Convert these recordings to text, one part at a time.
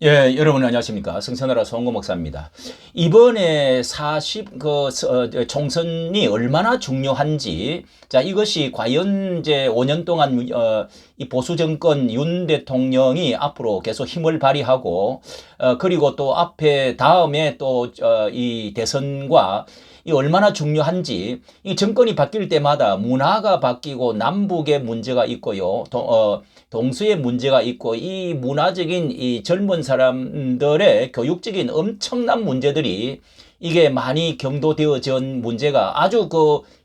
예, 여러분 안녕하십니까. 성선하라 송은구 목사입니다. 이번에 총선이 얼마나 중요한지, 자, 이것이 과연 이제 5년 동안, 이 보수 정권 윤 대통령이 앞으로 계속 힘을 발휘하고, 그리고 또 다음에 또, 이 대선과 이 얼마나 중요한지, 이 정권이 바뀔 때마다 문화가 바뀌고 남북의 문제가 있고요. 동서의 문제가 있고, 이 문화적인 이 젊은 사람들의 교육적인 엄청난 문제들이 이게 많이 경도되어진 문제가 아주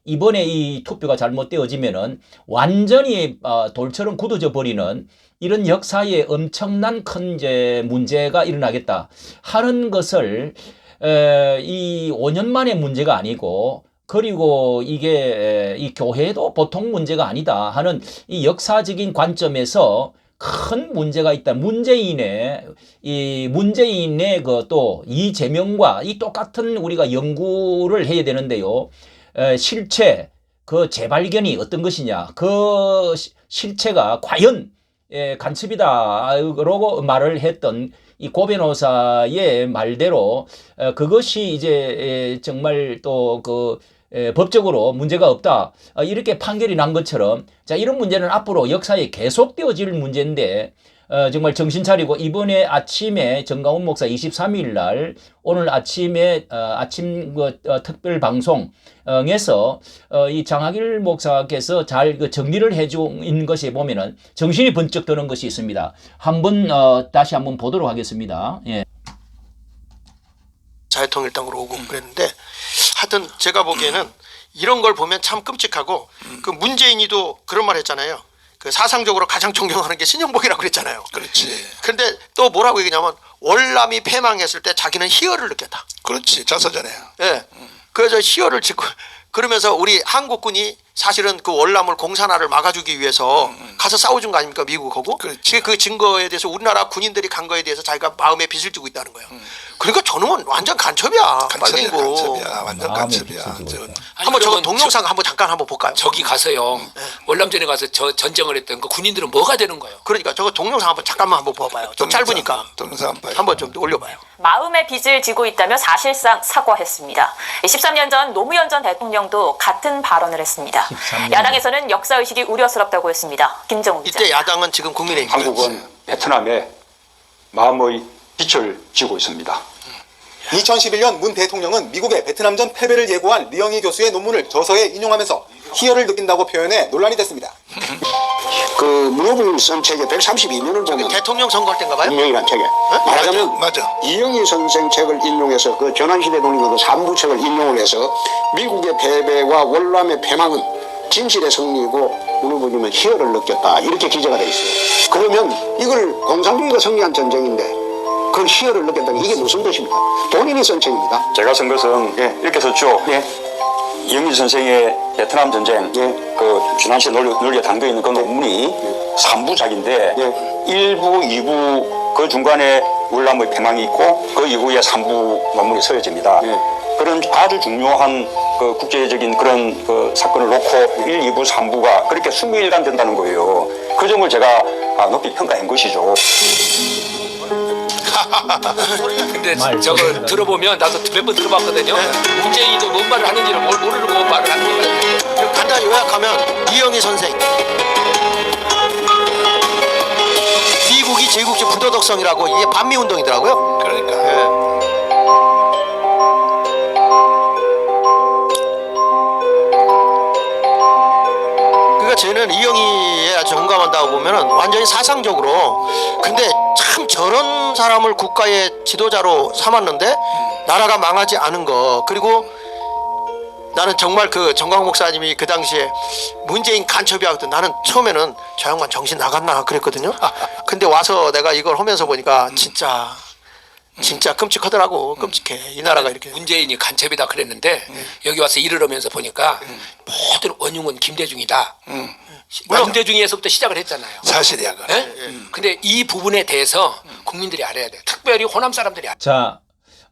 이번에 이 투표가 잘못되어지면은 완전히 돌처럼 굳어져 버리는 이런 역사에 엄청난 큰 이제 문제가 일어나겠다 하는 것을 이 5년 만의 문제가 아니고, 그리고 이게 이 교회도 보통 문제가 아니다 하는 이 역사적인 관점에서 큰 문제가 있다. 문재인의 또 이재명과 이 똑같은 우리가 연구를 해야 되는데요. 실체, 그 재발견이 어떤 것이냐, 그 실체가 과연 간첩이다라고 말을 했던 이 고 변호사의 말대로 그것이 이제 정말 또 법적으로 문제가 없다 이렇게 판결이 난 것처럼, 자, 이런 문제는 앞으로 역사에 계속되어질 문제인데, 정말 정신 차리고 이번에 아침에 정강훈 목사 23일 날 오늘 아침에 아침 특별 방송에서 이 장학일 목사께서 잘 정리를 해준 것에 보면은 정신이 번쩍 드는 것이 있습니다. 다시 한번 보도록 하겠습니다. 예. 자유통일당으로 오고 그랬는데, 하여튼 제가 보기에는 이런 걸 보면 참 끔찍하고, 그 문재인이도 그런 말 했잖아요. 그 사상적으로 가장 존경하는 게 신영복이라고 그랬잖아요. 그렇지. 근데 또 뭐라고 얘기냐면, 월남이 패망했을 때 자기는 희열을 느꼈다. 그렇지. 자서전에. 예. 그래서 희열을 짓고, 그러면서 우리 한국군이 사실은 그 월남을 공산화를 막아주기 위해서 가서 싸워준 거 아닙니까, 미국하고? 그렇지. 그 증거에 대해서 우리나라 군인들이 간 거에 대해서 자기가 마음에 빚을 지고 있다는 거예요. 그러니까 저놈은 완전 간첩이야. 간첩이야. 빨갱이고. 간첩이야. 완전 간첩이야. 한번 저거 동영상 잠깐 한번 볼까요? 저기 가서요. 월남전에 가서 저 전쟁을 했던 그 군인들은 뭐가 되는 거예요? 그러니까 저거 동영상 잠깐만 한번 봐봐요. 좀 짧으니까. 동영상 봐요. 한번 좀 올려봐요. 마음의 빚을 지고 있다며 사실상 사과했습니다. 13년 전 노무현 전 대통령도 같은 발언을 했습니다. 13년. 야당에서는 역사의식이 우려스럽다고 했습니다. 김정우 기자. 이때 야당은 지금 국민의힘. 한국은 베트남에 마음의 빚을 지고 있습니다. 2011년 문 대통령은 미국의 베트남전 패배를 예고한 리영희 교수의 논문을 저서에 인용하면서 희열을 느낀다고 표현해 논란이 됐습니다. 그 문호중 선책의 132면을 보면 대통령 선거할 때인가 봐요? 운명이란 책에 말하자면 맞아. 이영희 선생 책을 인용해서 그 전환시대 독립의 그 3부 책을 인용을 해서 미국의 패배와 월남의 패망은 진실의 승리이고 문호중은 희열을 느꼈다, 이렇게 기재가 돼 있어요. 그러면 이걸 공산주의가 승리한 전쟁인데 그걸 희열을 느꼈다는 게 이게 무슨 뜻입니까? 본인이 쓴 책입니다. 제가 쓴 것은 이렇게 썼죠. 이영희 선생의 베트남 전쟁, 그 지난시에 논리에 담겨 있는 그 논문이 3부작인데 1부, 2부 그 중간에 월남의 패망이 있고 그 이후에 3부 논문이 서여집니다. 그런 아주 중요한 그 국제적인 그런 그 사건을 놓고 1, 2부, 3부가 그렇게 순밀간 된다는 거예요. 그 점을 제가 높이 평가한 것이죠. 근데 저거 들어보면 나도 몇 번 들어봤거든요. 문재인도 뭔 말을 하는지를 모르고 말을 하는 거예요. 간단히 요약하면 이영희 선생, 미국이 제국주의 부도덕성이라고, 이게 반미운동이더라고요. 그러니까. 그러니까 저는 이영희에 아주 공감한다고 보면은 완전히 사상적으로, 근데 참 저런 사람을 국가의 지도자로 삼았는데 나라가 망하지 않은 거, 그리고 나는 정말 그 정광훈 목사님이 그 당시에 문재인 간첩이야 하거든. 나는 처음에는 저 양반 정신 나갔나 그랬거든요. 근데 와서 내가 이걸 하면서 보니까 진짜 끔찍하더라고. 끔찍해. 이 나라가 이렇게. 문재인이 간첩이다 그랬는데 여기 와서 일을 하면서 보니까 모든 원흉은 김대중이다. 김대중에서부터 시작을 했잖아요. 사실이야. 그래. 근데 이 부분에 대해서 국민들이 알아야 돼요. 특별히 호남 사람들이 자,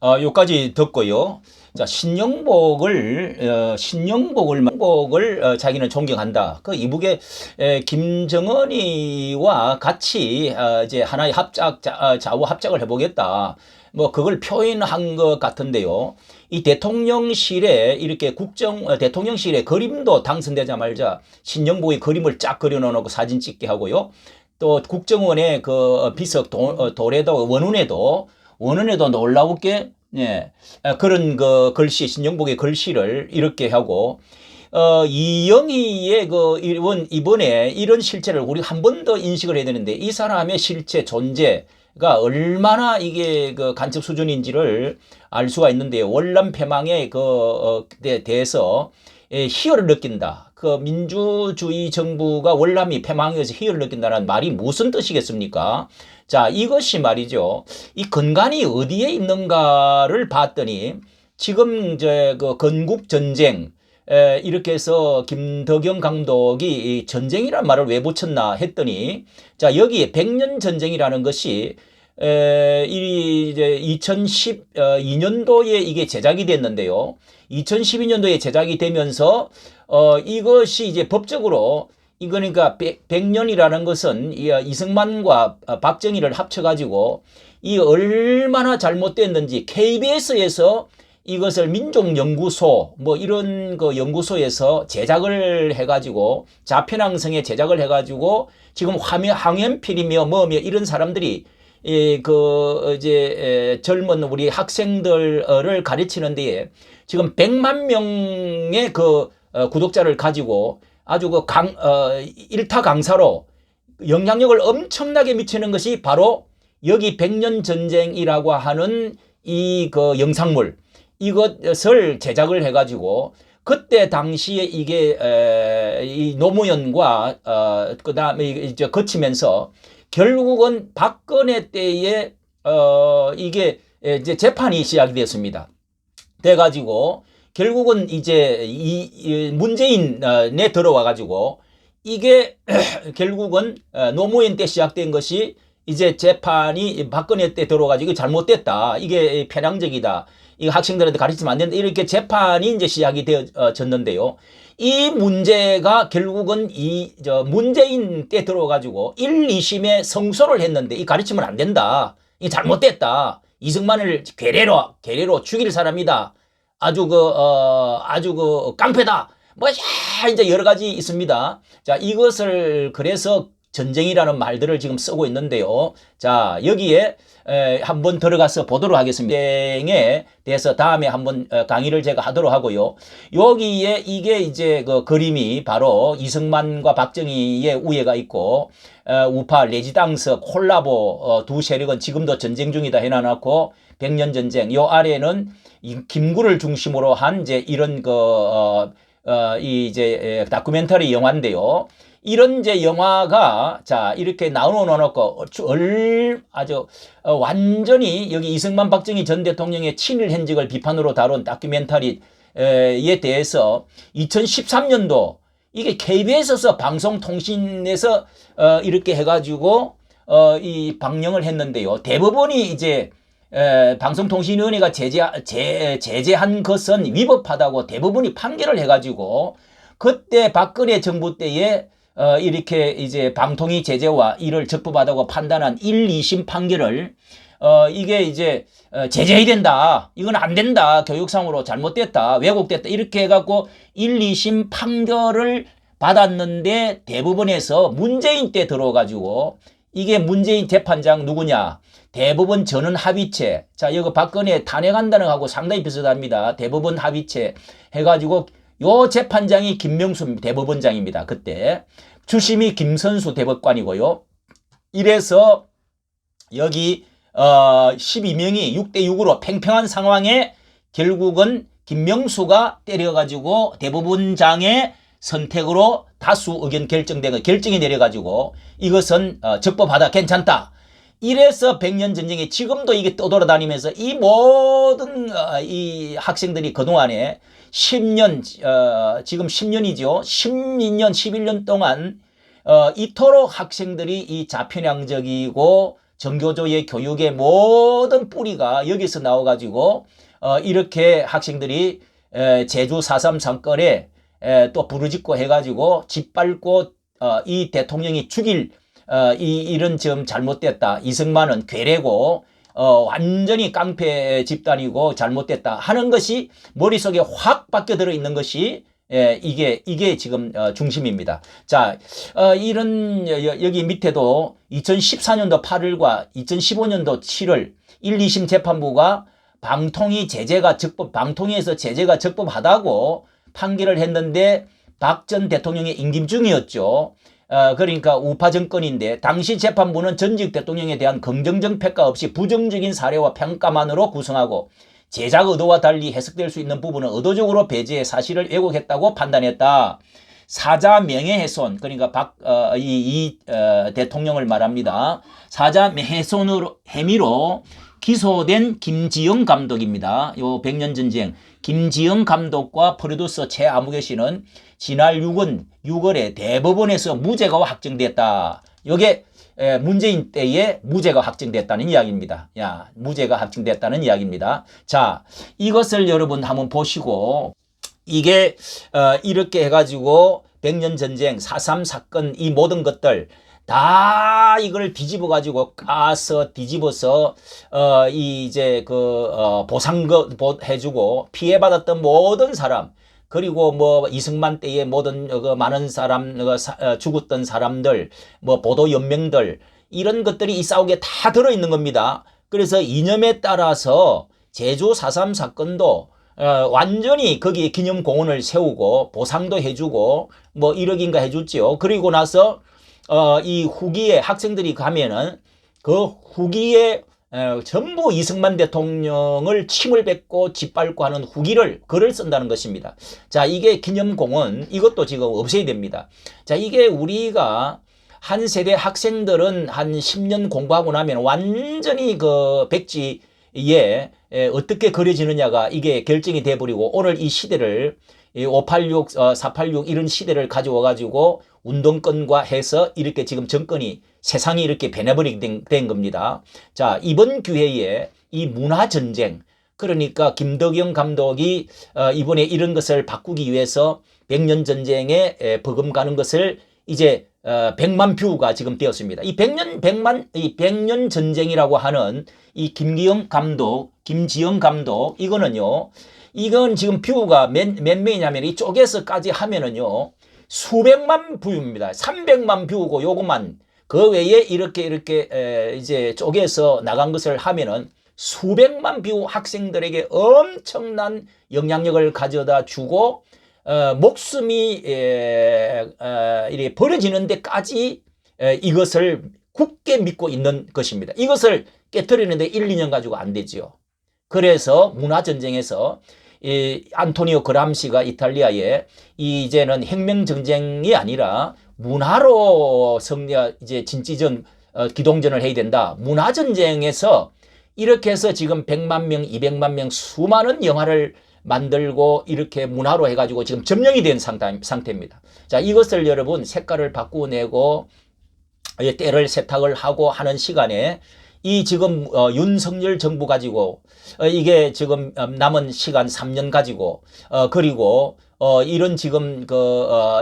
요까지 듣고요. 자, 신영복을 자기는 존경한다. 그 이북의 김정은이와 같이 이제 하나의 좌우 합작을 해보겠다. 뭐 그걸 표현한 것 같은데요. 이 대통령실에 이렇게 대통령실에 그림도 당선되자마자 신영복의 그림을 쫙 그려놓고 사진 찍게 하고요. 또 국정원의 그 비석 도래도 원운에도 놀라우게 그런 그 글씨, 신영복의 글씨를 이렇게 하고, 이영희의 이번에 이런 실체를 우리가 한 번 더 인식을 해야 되는데, 이 사람의 실체 존재가 얼마나 이게 그 간첩 수준인지를 알 수가 있는데요. 월남 패망에 대해서 희열을 느낀다. 그 민주주의 정부가 월남이 패망해서 희열을 느낀다는 말이 무슨 뜻이겠습니까? 자, 이것이 말이죠. 이 근간이 어디에 있는가를 봤더니 지금 그 건국 전쟁 이렇게 해서 김덕영 감독이 이 전쟁이란 말을 왜 붙였나 했더니, 자, 여기에 100년 전쟁이라는 것이 이제 2012년도에 이게 제작이 됐는데요. 2012년도에 제작이 되면서 이것이 이제 법적으로 그러니까 100년이라는 것은 이승만과 박정희를 합쳐가지고 이 얼마나 잘못됐는지 KBS에서 이것을 민족연구소 뭐 이런 그 연구소에서 제작을 해가지고 자편왕성에 제작을 해가지고 지금 황현필이며 뭐며 이런 사람들이 이제 젊은 우리 학생들을 가르치는 데에 지금 100만 명의 그 구독자를 가지고 아주 그 일타 강사로 영향력을 엄청나게 미치는 것이 바로 여기 100년 전쟁이라고 하는 이 그 영상물, 이것을 제작을 해가지고 그때 당시에 이게 이 노무현과 그다음에 이제 거치면서 결국은 박근혜 때에 이게 이제 재판이 시작이 됐습니다. 돼가지고 결국은 이제 이 문재인에 들어와가지고 이게 결국은 노무현 때 시작된 것이 이제 재판이 박근혜 때 들어가지고 잘못됐다. 이게 편향적이다. 이거 학생들한테 가르치면 안 된다. 이렇게 재판이 이제 시작이 되어졌는데요. 이 문제가 결국은 문재인 때 들어가지고 1, 2심에 성소를 했는데 이 가르치면 안 된다. 이 잘못됐다. 이승만을 괴뢰로 죽일 사람이다. 아주 깡패다. 뭐, 이제 여러 가지 있습니다. 자, 이것을 그래서 전쟁이라는 말들을 지금 쓰고 있는데요. 자, 여기에 한번 들어가서 보도록 하겠습니다. 전쟁에 대해서 다음에 한번 강의를 제가 하도록 하고요. 여기에 이게 이제 그 그림이 바로 이승만과 박정희의 우애가 있고, 우파 레지당스 콜라보 두 세력은 지금도 전쟁 중이다 해놔놓고 100년 전쟁, 요 아래는 김구를 중심으로 한 이제 이런 이제 다큐멘터리 영화인데요. 이런 이제 영화가 자 이렇게 나눠놓고 아주 완전히 여기 이승만 박정희 전 대통령의 친일 행적을 비판으로 다룬 다큐멘터리에 대해서 2013년도 이게 KBS에서 방송통신에서 이렇게 해가지고 이 방영을 했는데요. 대법원이 이제 방송통신위원회가 제재한 것은 위법하다고 대법원이 판결을 해가지고 그때 박근혜 정부 때에 이렇게 이제 방통위 제재와 이를 적법하다고 판단한 1, 2심 판결을 이게 이제 제재해야 된다. 이건 안 된다. 교육상으로 잘못됐다. 왜곡됐다. 이렇게 해갖고 1, 2심 판결을 받았는데 대법원에서 문재인 때 들어가지고 이게 문재인 재판장 누구냐? 대법원 전원 합의체. 자, 여기 박근혜 탄핵한다는 거하고 상당히 비슷합니다. 대법원 합의체 해가지고 요 재판장이 김명수 대법원장입니다. 그때 주심이 김선수 대법관이고요. 이래서 여기 12명이 6대6으로 팽팽한 상황에 결국은 김명수가 때려가지고 대법원장의 선택으로 다수 의견 결정이 내려가지고 이것은 적법하다, 괜찮다. 이래서 100년 전쟁에 지금도 이게 떠돌아다니면서 이 모든 이 학생들이 그동안에 10년 지금 10년이죠. 12년 11년 동안 이토록 학생들이 이 자편향적이고 정교조의 교육의 모든 뿌리가 여기서 나와가지고 이렇게 학생들이 제주 4.3 사건에 또 부르짖고 해가지고 짓밟고 이 대통령이 죽일 이런 점 잘못됐다. 이승만은 괴뢰고 완전히 깡패 집단이고 잘못됐다 하는 것이 머릿속에 확 박혀 들어 있는 것이 이게 지금 중심입니다. 자, 이런 여기 밑에도 2014년도 8월과 2015년도 7월 1, 2심 재판부가 방통위에서 제재가 적법하다고 판결을 했는데 박 전 대통령의 임기 중이었죠. 그러니까 우파 정권인데 당시 재판부는 전직 대통령에 대한 긍정적 평가 없이 부정적인 사례와 평가만으로 구성하고 제작 의도와 달리 해석될 수 있는 부분은 의도적으로 배제해 사실을 왜곡했다고 판단했다. 사자 명예훼손, 그러니까 대통령을 말합니다. 사자 명예훼손으로 혐의로 기소된 김지영 감독입니다. 요 백년 전쟁 김지영 감독과 프로듀서 최아무개 씨는 지난 6월에 대법원에서 무죄가 확정됐다. 요게 문재인 때에 무죄가 확정됐다는 이야기입니다. 무죄가 확정됐다는 이야기입니다. 자, 이것을 여러분 한번 보시고 이게 이렇게 해가지고 백년 전쟁 4.3 사건 이 모든 것들 다 이걸 뒤집어 가지고 까서 뒤집어서 이제 보상 해주고 피해받았던 모든 사람 그리고 뭐 이승만 때의 모든 많은 사람 죽었던 사람들 뭐 보도 연맹들 이런 것들이 이 싸우기에 다 들어 있는 겁니다. 그래서 이념에 따라서 제주 4.3 사건도 완전히 거기에 기념공원을 세우고 보상도 해주고 뭐 1억인가 해줬지요. 그리고 나서 이 후기에 학생들이 가면은 그 후기에 전부 이승만 대통령을 침을 뱉고 짓밟고 하는 글을 쓴다는 것입니다. 자, 이게 기념공원 이것도 지금 없애야 됩니다. 자, 이게 우리가 한 세대 학생들은 한 10년 공부하고 나면 완전히 그 백지에 어떻게 그려지느냐가 이게 결정이 돼버리고 오늘 이 시대를 586, 486 이런 시대를 가져와 가지고 운동권과 해서 이렇게 지금 정권이 세상이 이렇게 변해버리게 된 겁니다. 자, 이번 기회에 이 문화전쟁 그러니까 김덕영 감독이 이번에 이런 것을 바꾸기 위해서 백년 전쟁에 버금가는 것을 이제 100만 뷰가 지금 되었습니다. 이 100년 전쟁이라고 하는 이 김지영 감독 이거는요. 이건 지금 뷰가 몇 명이냐면 이쪽에서까지 하면은요. 수백만 뷰입니다. 300만 뷰고 요것만 그 외에 이렇게 이제 쪼개서 나간 것을 하면은 수백만 뷰 학생들에게 엄청난 영향력을 가져다 주고 목숨이 이렇게 버려지는 데까지 이것을 굳게 믿고 있는 것입니다. 이것을 깨트리는데 1, 2년 가지고 안 되지요. 그래서 문화전쟁에서 이 안토니오 그람시가 이탈리아에 이제는 혁명전쟁이 아니라 문화로 이제 진지전 기동전을 해야 된다. 문화전쟁에서 이렇게 해서 지금 100만 명, 200만 명 수많은 영화를 만들고 이렇게 문화로 해가지고 지금 점령이 된 상태입니다. 자, 이것을 여러분 색깔을 바꾸내고 때를 세탁을 하고 하는 시간에 이 지금 윤석열 정부 가지고 이게 지금 남은 시간 3년 가지고 그리고 이런 지금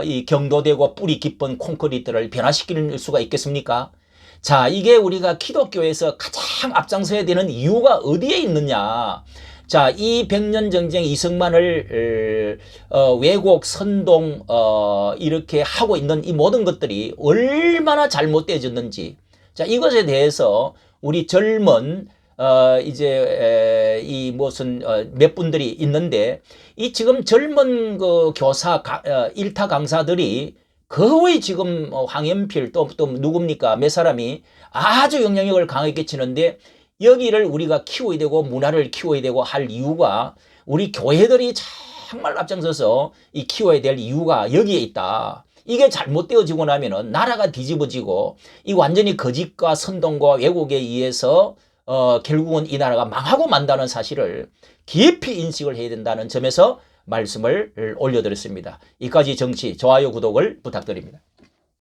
이 경도되고 뿌리 깊은 콘크리트를 변화시킬 수가 있겠습니까? 자, 이게 우리가 기독교에서 가장 앞장서야 되는 이유가 어디에 있느냐? 자, 이 백년 전쟁 이승만을 왜곡, 선동 이렇게 하고 있는 이 모든 것들이 얼마나 잘못되어졌는지, 자, 이것에 대해서 우리 젊은 이제 이 무슨 몇 분들이 있는데 이 지금 젊은 그 교사 일타 강사들이 거의 지금 황연필 또 누굽니까 몇 사람이 아주 영향력을 강하게 끼치는데 여기를 우리가 키워야 되고 문화를 키워야 되고 할 이유가 우리 교회들이 정말 앞장서서 이 키워야 될 이유가 여기에 있다. 이게 잘못되어지고 나면은 나라가 뒤집어지고 이 완전히 거짓과 선동과 왜곡에 의해서 결국은 이 나라가 망하고 만다는 사실을 깊이 인식을 해야 된다는 점에서 말씀을 올려드렸습니다. 이까지 정치 좋아요 구독을 부탁드립니다.